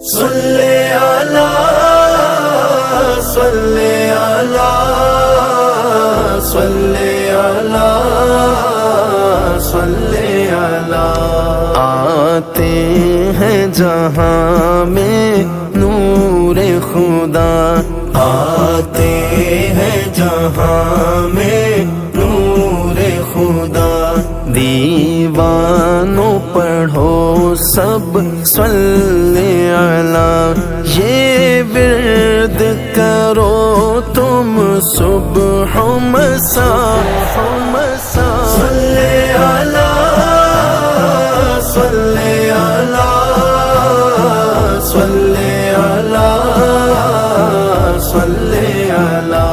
صلی علی صلی علی صلی علی صلی علی آتے ہیں جہاں میں نور خدا، آتے ہیں جہاں میں نور خدا، دیوانوں پڑھو سب صلی علی، یہ ورد کرو تم صبح و مساء، صلی علی صلی علی صلی علی صلی علی۔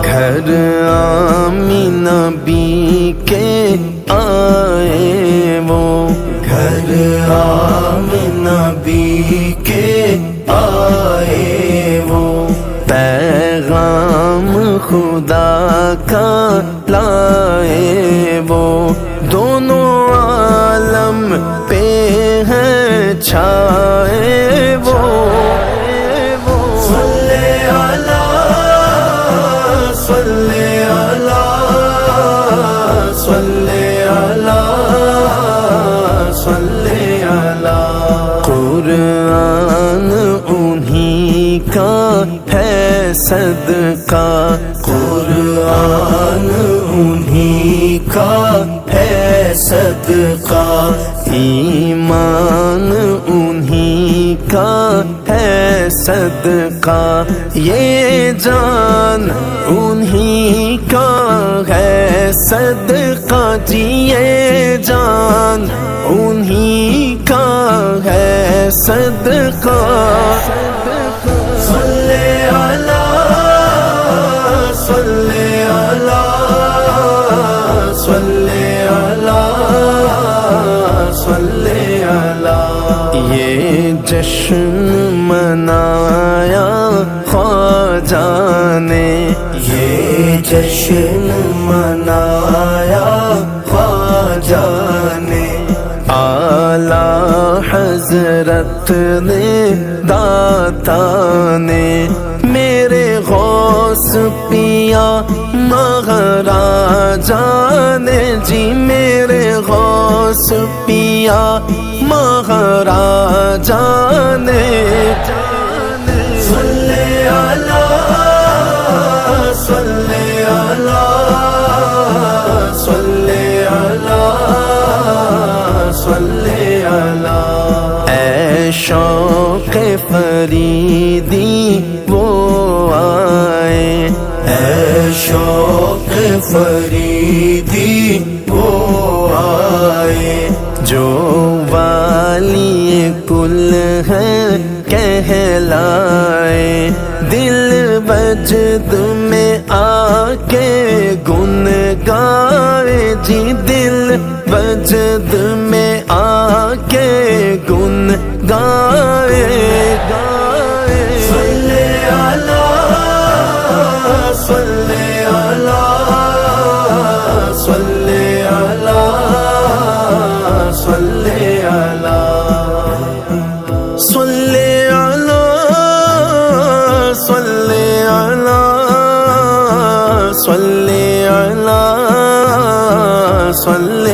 گھر آمینہ بی کے آئے وہ، گھر آمینہ بی کے آئے وہ، پیغام خدا کا لائے وہ، دونوں عالم پہ ہیں چھائے وہ، صلی علی صلی علی صلی علی صلی علی۔ قرآن انہی کا ہے صدقہ، قرآن انہی کا ہے صدقہ، ایمان انہی کا ہے صدقہ، یہ جان انہی کا ہے صدقہ جی، یہ جان انہی کا ہے صدقہ، صلی علی صلی علی صلی علی صلی علی۔ یہ جشن منایا خواجہ نے، یہ جشن منایا خواجہ نے، اعلیٰ حضرت نے داتا نے، میرے غوث پیا مہاراجہ نے جی، میرے غوث پیا مہاراجہ نے، صلی علی صلی علی صلی علی صلی علی۔ اے شوق فریدی وہ آئے، اے شوق فریدی وہ آئے، جو والی کل ہے کہلائے، دل وجد میں آ کے گن گائے جی، دل وجد میں آ کے گن گائے، صلی علی صلی علی صلی علی صلی علی صلی علی صلی علی صلی علی صلی